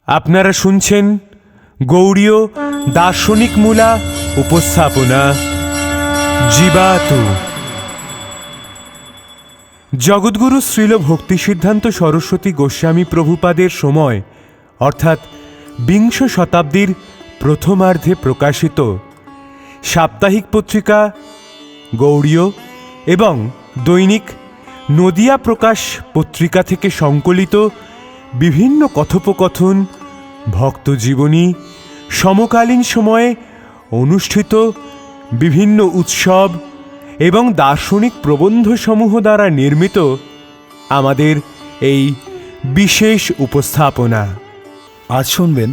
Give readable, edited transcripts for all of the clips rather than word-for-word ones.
আপনারা শুনছেন গৌড়ীয় দার্শনিক মূলা উপস্থাপনা জীবাতু। জগৎগুরু শ্রীল ভক্তি সিদ্ধান্ত সরস্বতী গোস্বামী প্রভুপাদের সময় অর্থাৎ বিংশ শতাব্দীর প্রথমার্ধে প্রকাশিত সাপ্তাহিক পত্রিকা গৌড়ীয় এবং দৈনিক নদিয়া প্রকাশ পত্রিকা থেকে সংকলিত বিভিন্ন কথোপকথন, ভক্তজীবনী, সমকালীন সময়ে অনুষ্ঠিত বিভিন্ন উৎসব এবং দার্শনিক প্রবন্ধসমূহ দ্বারা নির্মিত আমাদের এই বিশেষ উপস্থাপনা। আজ শুনবেন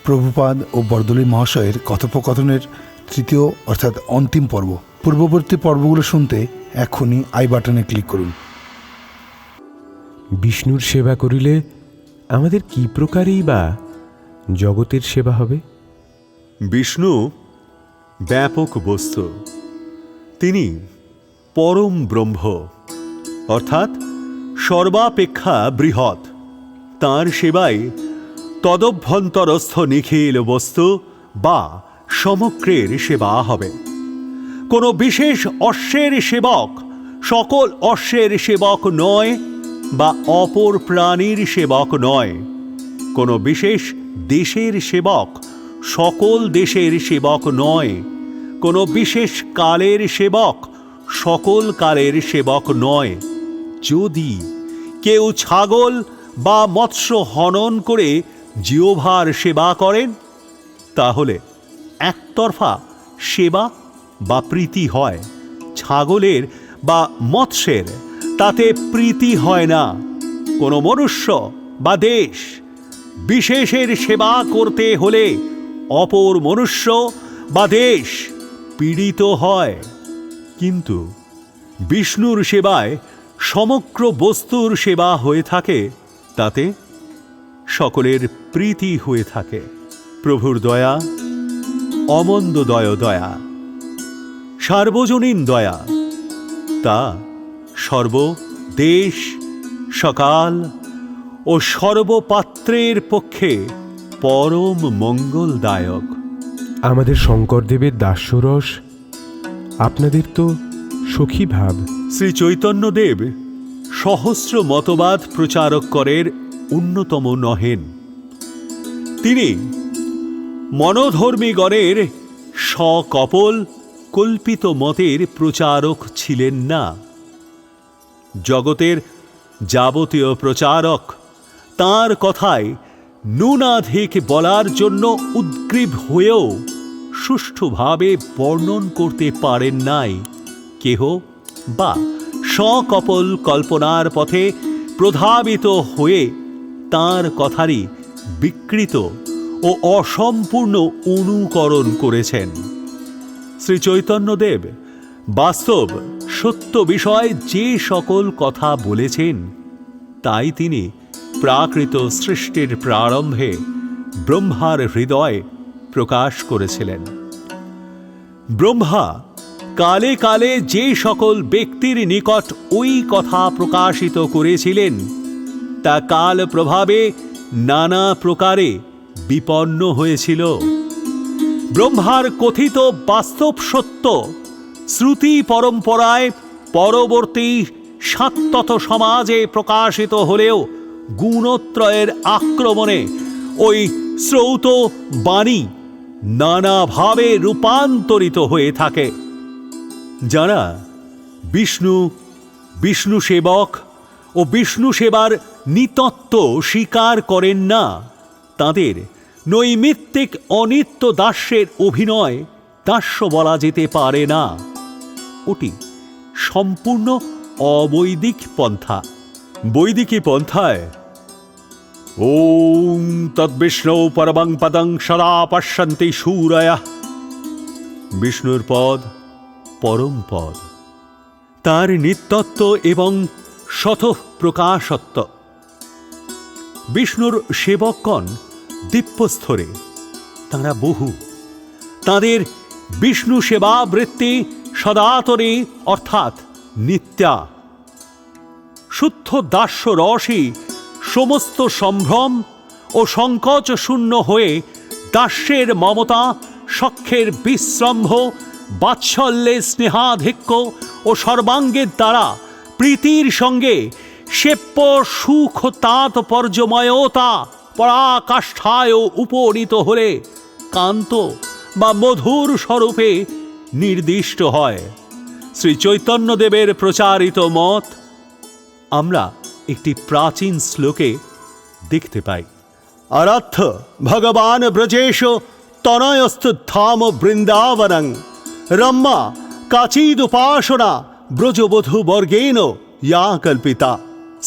প্রভুপাদ ও বরদলী মহাশয়ের কথোপকথনের তৃতীয় অর্থাৎ অন্তিম পর্ব। পূর্ববর্তী পর্বগুলো শুনতে এখনই আই বাটনে ক্লিক করুন। বিষ্ণুর সেবা করিলে আমাদের কি প্রকারেই বা জগতের সেবা হবে? বিষ্ণু ব্যাপক বস্তু, তিনি পরম ব্রহ্ম অর্থাৎ সর্বাপেক্ষা বৃহৎ। তাঁর সেবায় তদভ্যন্তরস্থ নিখিল বস্তু বা সমগ্রের সেবা হবে। কোনো বিশেষ অশ্বের সেবক সকল অশ্বের সেবক নয়, বা অপর প্রাণীর সেবক নয়। কোনো বিশেষ দেশের সেবক সকল দেশের সেবক নয়। কোনো বিশেষ কালের সেবক সকল কালের সেবক নয়। যদি কেউ ছাগল বা মৎস্য হনন করে জিহ্বার সেবা করেন, তাহলে একতরফা সেবা বা প্রীতি হয়। ছাগলের বা মৎস্যের তাতে প্রীতি হয় না। কোনো মনুষ্য বা দেশ বিশেষের সেবা করতে হলে অপর মনুষ্য বা দেশ পীড়িত হয়। কিন্তু বিষ্ণুর সেবায় সমগ্র বস্তুর সেবা হয়ে থাকে, তাতে সকলের প্রীতি হয়ে থাকে। প্রভুর দয়া অমন্দদয় দয়া, সার্বজনীন দয়া, তা সর্ব দেশ, সকাল ও সর্বপাত্রের পক্ষে পরম মঙ্গলদায়ক। আমাদের শঙ্করদেবের দাস্যরস আপনাদের তো সখী ভাব। শ্রী চৈতন্যদেব সহস্র মতবাদ প্রচারক করের অন্যতম নহেন। তিনি মনোধর্মীগণের সকপল কল্পিত মতের প্রচারক ছিলেন না। জগতের যাবতীয় প্রচারক তাঁর কথায় ন্যূনাধিক বলার জন্য উদ্গ্রীব হয়েও সুষ্ঠুভাবে বর্ণন করতে পারেন নাই। কেহ বা সকপল কল্পনার পথে প্রধাবিত হয়ে তাঁর কথারই বিকৃত ও অসম্পূর্ণ অনুকরণ করেছেন। শ্রী চৈতন্যদেব বাস্তব সত্য বিষয় যে সকল কথা বলেছেন, তাই তিনি প্রাকৃত সৃষ্টির প্রারম্ভে ব্রহ্মার হৃদয়ে প্রকাশ করেছিলেন। ব্রহ্মা কালে কালে যে সকল ব্যক্তির নিকট ওই কথা প্রকাশিত করেছিলেন, তা কাল প্রভাবে নানা প্রকারে বিপন্ন হয়েছিল। ব্রহ্মার কথিত বাস্তব সত্য শ্রুতি পরম্পরায় পরবর্তী সাত্তত সমাজে প্রকাশিত হলেও গুণত্রয়ের আক্রমণে ওই শ্রৌত বাণী নানাভাবে রূপান্তরিত হয়ে থাকে। যারা বিষ্ণু, বিষ্ণু সেবক ও বিষ্ণু সেবার নিতত্ত্ব স্বীকার করেন না, তাদের নৈমিত্তিক অনিত্য দাস্যের অভিনয় দাস্য বলা যেতে পারে না। ওটি সম্পূর্ণ অবৈদিক পন্থা। বৈদিকী পন্থায় ওং তদ্বিষ্ণু পরমং পদং সদা পশ্যন্তি শূরয়ঃ, বিষ্ণুর পদ পরম পদ, তার নিত্যত্ব এবং স্বতঃ প্রকাশত্ব। বিষ্ণুর সেবকগণ দিব্যস্থরে, তাঁরা বহু। তাঁদের বিষ্ণু সেবা বৃত্তি সদাতরে অর্থাৎ নিত্যা। শুদ্ধ দাস্য রসই সমস্ত সম্ভ্রম ও সংকোচ শূন্য হয়ে দাস্যের মমতা, সখ্যের বিশ্রম্ভ, বাৎসল্যের স্নেহাধিক্য ও সর্বাঙ্গের দ্বারা প্রীতির সঙ্গে সেপ্য সুখ তাৎপর্যময়তা পরাকাষ্ঠায় উপনীত হলে কান্ত বা মধুর স্বরূপে নির্দিষ্ট হয়। শ্রী চৈতন্যদেবের প্রচারিত মত আমরা একটি প্রাচীন শ্লোকে দেখতে পাই। আরাধ্য ভগবান ব্রজেশ তনয়স্থ ধাম বৃন্দাবনং রম্মা কাচিদুপাসনা ব্রজবধূ বর্গেন ইয়া কল্পিতা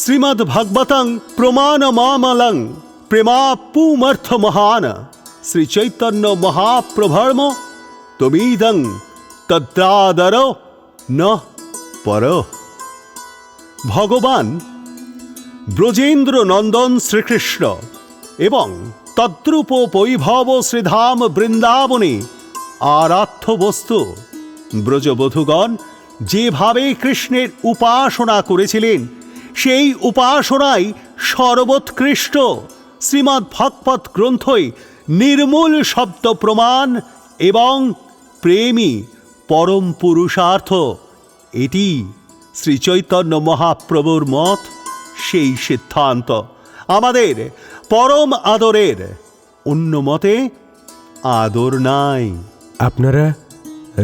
শ্রীমদ্ ভাগবতং প্রমাণমামলং প্রেমাপুমর্থ মহান শ্রী চৈতন্য মহাপ্রভর্ম তমিদং তদ্রাদর ন পর। ভগবান ব্রজেন্দ্র নন্দন শ্রীকৃষ্ণ এবং তদ্রূপ বৈভব শ্রীধাম বৃন্দাবনে আরাধ্য বস্তু। ব্রজবধূগণ যেভাবে কৃষ্ণের উপাসনা করেছিলেন সেই উপাসনাই সর্বোৎকৃষ্ট। শ্রীমদ্ ভাগবত গ্রন্থই নির্মূল শব্দ প্রমাণ এবং প্রেমী পরম পুরুষার্থ। এটি শ্রী চৈতন্য মহাপ্রভুর মত, সেই সিদ্ধান্ত আমাদের পরম আদরের। অন্য মতে আদর নাই। আপনারা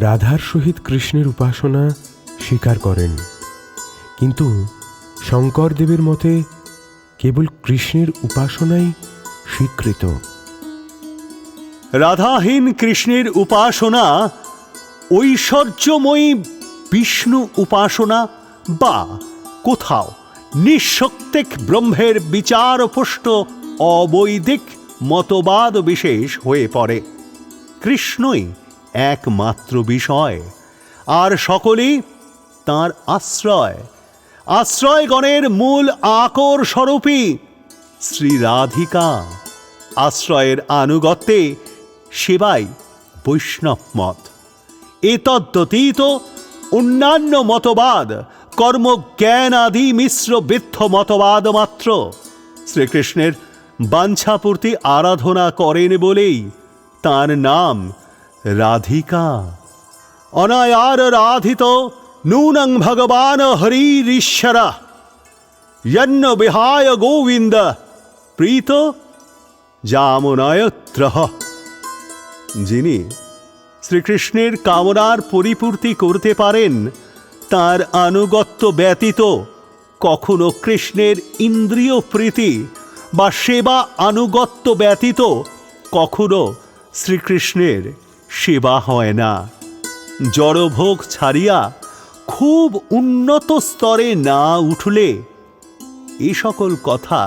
রাধার সহিত কৃষ্ণের উপাসনা স্বীকার করেন, কিন্তু শঙ্করদেবের মতে কেবল কৃষ্ণের উপাসনাই স্বীকৃত। রাধাহীন কৃষ্ণের উপাসনা ঐশ্বর্যময়ী বিষ্ণু উপাসনা বা কোথাও নিঃশক্তিক ব্রহ্মের বিচারপুষ্ট অবৈদিক মতবাদ বিশেষ হয়ে পড়ে। কৃষ্ণই একমাত্র বিষয়, আর সকলেই তাঁর আশ্রয়। আশ্রয়গণের মূল আকর স্বরূপী শ্রী রাধিকা। আশ্রয়ের আনুগত্যে সেবাই বৈষ্ণব মত। এতদ্ব্যতীত অন্যান্য মতবাদ কর্মজ্ঞান আদি মিশ্র বৃদ্ধ মতবাদ মাত্র। শ্রীকৃষ্ণের বাঞ্ছাপূর্তি আরাধনা করেন বলেই তাঁর নাম রাধিকা। অনায়ার রাধিত নূনং ভগবান হরিশ্বর যন্ন বিহায় গোবিন্দ প্রীত যামনয়ত্রহ। যিনি শ্রীকৃষ্ণের কামনার পরিপূর্তি করতে পারেন, তার আনুগত্য ব্যতীত কখনো কৃষ্ণের ইন্দ্রিয় প্রীতি বা সেবা আনুগত্য ব্যতীত কখনো শ্রীকৃষ্ণের সেবা হয় না। জড়ভোগ ছাড়িয়া খুব উন্নত স্তরে না উঠলে এ সকল কথা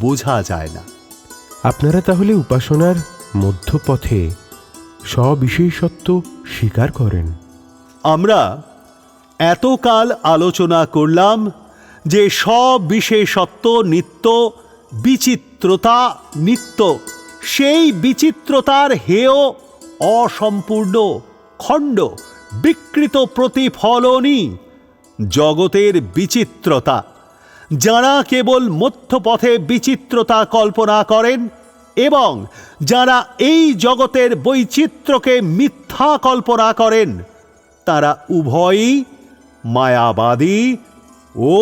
বোঝা যায় না। আপনারা তাহলে উপাসনার মধ্যপথে সবিশেষত্ব স্বীকার করেন। আমরা এতকাল আলোচনা করলাম যে সবিশেষত্ব নিত্য, বিচিত্রতা নিত্য। সেই বিচিত্রতার হেয় অসম্পূর্ণ, খণ্ড, বিকৃত প্রতিফলনই জগতের বিচিত্রতা। যারা কেবল মধ্যপথে বিচিত্রতা কল্পনা করেন এবং যারা এই জগতের বৈচিত্র্যকে মিথ্যা কল্পনা করেন, তারা উভয়ই মায়াবাদী ও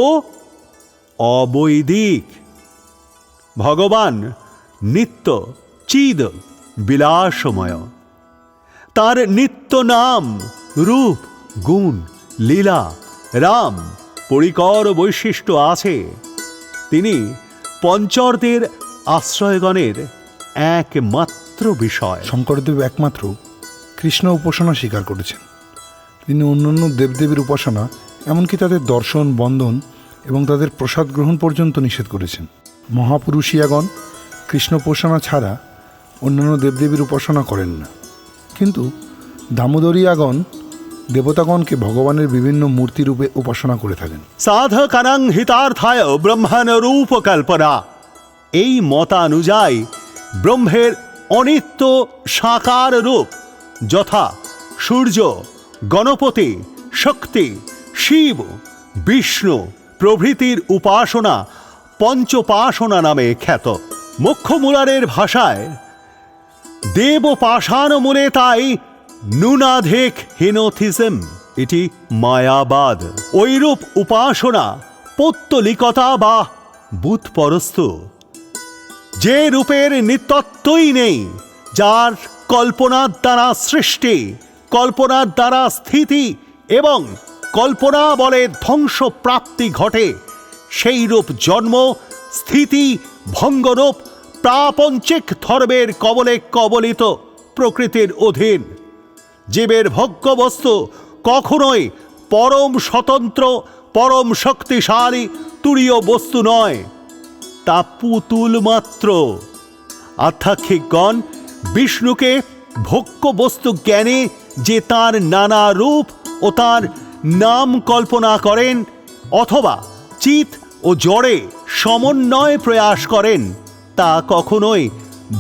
অবৈদিক। ভগবান নিত্য, চিদ, বিলাসময়। তার নিত্য নাম, রূপ, গুণ, লীলা, রাম পরিকর বৈশিষ্ট্য আছে। তিনি পঞ্চরদের আশ্রয়গণের একমাত্র বিষয়। শঙ্করদেব একমাত্র কৃষ্ণ উপাসনা স্বীকার করেছেন। তিনি অন্যান্য দেবদেবীর উপাসনা, এমনকি তাদের দর্শন, বন্দন এবং তাদের প্রসাদ গ্রহণ পর্যন্ত নিষেধ করেছেন। মহাপুরুষিয়াগণ কৃষ্ণ উপাসনা ছাড়া অন্যান্য দেবদেবীর উপাসনা করেন না, কিন্তু দামোদরীয়াগণ দেবতাগণকে ভগবানের বিভিন্ন মূর্তি রূপে উপাসনা করে থাকেন। সাধকানাং হিতার্থায় ব্রহ্মাণ রূপ কল্পনা। এই মতানুযায়ী ব্রহ্মের অনিত্য সাকার রূপ যথা সূর্য, গণপতি, শক্তি, শিব, বিষ্ণু প্রভৃতির উপাসনা পঞ্চোপাসনা নামে খ্যাত। মুখ্যমুরারের ভাষায় দেব পাষাণ মূলে তাই নুনাধেক হেনোথিজম, এটি মায়াবাদ। ঐরূপ উপাসনা পৌত্তলিকতা বা বুৎপরস্ত, যে রূপের নিত্যত্বই নেই, যার কল্পনার দ্বারা সৃষ্টি, কল্পনার দ্বারা স্থিতি এবং কল্পনা বলে ধ্বংস প্রাপ্তি ঘটে, সেই রূপ জন্ম স্থিতি ভঙ্গরূপ প্রাপঞ্চিক ধর্মের কবলে কবলিত প্রকৃতির অধীন। জীবের ভোগ্যবস্তু কখনোই পরম স্বতন্ত্র পরম শক্তিশালী তুরীয় বস্তু নয়, তা পুতুল মাত্র। আধ্যাত্মিকগণ বিষ্ণুকে ভোগ্য বস্তু জ্ঞানে যে তার নানা রূপ ও তার নাম কল্পনা করেন অথবা চিত ও জড়ে সমন্বয় প্রয়াস করেন, তা কখনোই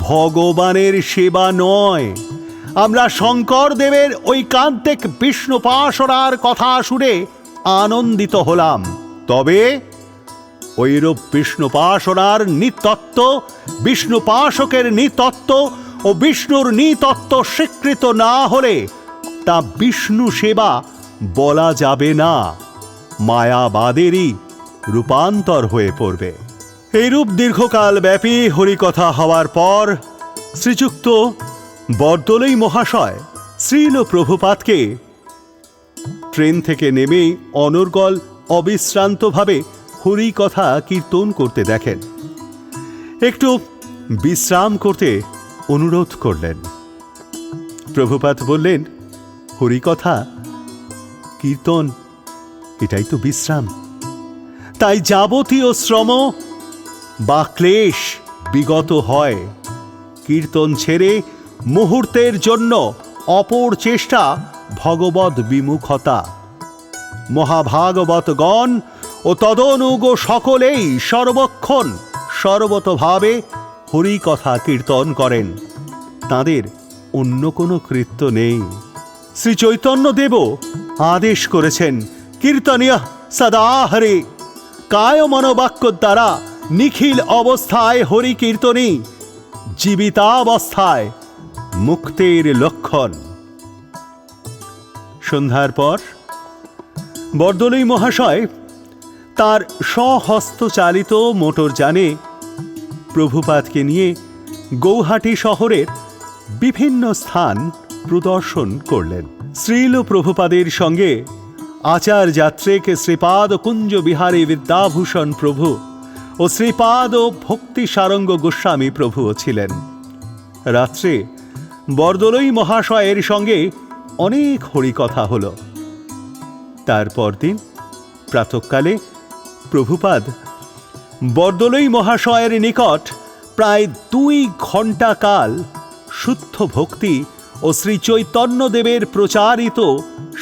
ভগবানের সেবা নয়। আমরা শঙ্কর দেবের ঐকান্তিক বিষ্ণুপাসনার কথা শুনে আনন্দিত হলাম। তবে ঐরূপ বিষ্ণুপাসনার নিতত্ত্ব, বিষ্ণুপাসকের নিতত্ত্ব ও বিষ্ণুর নিতত্ত্ব স্বীকৃত না হলে তা বিষ্ণু সেবা বলা যাবে না, মায়াবাদেরই রূপান্তর হয়ে পড়বে। এইরূপ দীর্ঘকাল ব্যাপী হরিকথা হওয়ার পর শ্রীযুক্ত বরদলৈ মহাশয় শ্রীল প্রভুপাদকে ট্রেন থেকে নেমেই অনর্গল অবিশ্রান্তভাবে হরিকথা কীর্তন করতে দেখেন। একটু বিশ্রাম করতে অনুরোধ করলেন। প্রভুপাদ বললেন, হরিকথা কীর্তন এটাই তো বিশ্রাম, তাই যাবতীয় শ্রম বা ক্লেশ বিগত হয়। কীর্তন ছেড়ে মুহূর্তের জন্য অপর চেষ্টা ভগবদ বিমুখতা। মহাভাগবতগণ ও তদনুগ সকলেই সর্বক্ষণ সর্বতভাবে হরিকথা কীর্তন করেন, তাদের অন্য কোনো কৃত্য নেই। শ্রী চৈতন্যদেবও আদেশ করেছেন, কীর্তনীয় সদা হরে, কায় মনোবাক্য দ্বারা নিখিল অবস্থায় হরি কীর্তনী জীবিতাবস্থায় মুক্তির লক্ষণ। সন্ধ্যার পর বরদলৈ মহাশয় তার স্বহস্তচালিত মোটরযানে প্রভুপাদকে নিয়ে গৌহাটি শহরের বিভিন্ন স্থান প্রদর্শন করলেন। শ্রীল প্রভুপাদের সঙ্গে আচার্যাত্রেক শ্রীপাদ কুঞ্জ বিহারী বিদ্যাভূষণ প্রভু ও শ্রীপাদ ভক্তি সারঙ্গ গোস্বামী প্রভুও ছিলেন। রাত্রে বরদলৈ মহাশয়ের সঙ্গে অনেক হরিকথা হল। তারপর দিন প্রাতঃকালে প্রভুপাদ বরদলৈ মহাশয়ের নিকট প্রায় 2 ঘণ্টা কাল শুদ্ধ ভক্তি ও শ্রী চৈতন্যদেবের প্রচারিত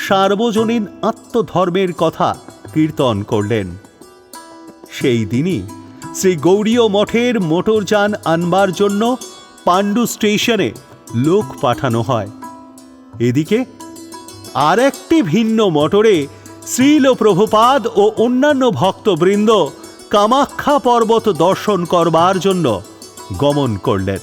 সার্বজনীন আত্মধর্মের কথা কীর্তন করলেন। সেই দিনই শ্রী গৌড়ীয় মঠের মোটরযান আনবার জন্য পাণ্ডু স্টেশনে লোক পাঠানো হয়। এদিকে আর একটি ভিন্ন মোটরে শ্রীল প্রভুপাদ ও অন্যান্য ভক্তবৃন্দ কামাখ্যা পর্বত দর্শন করবার জন্য গমন করলেন।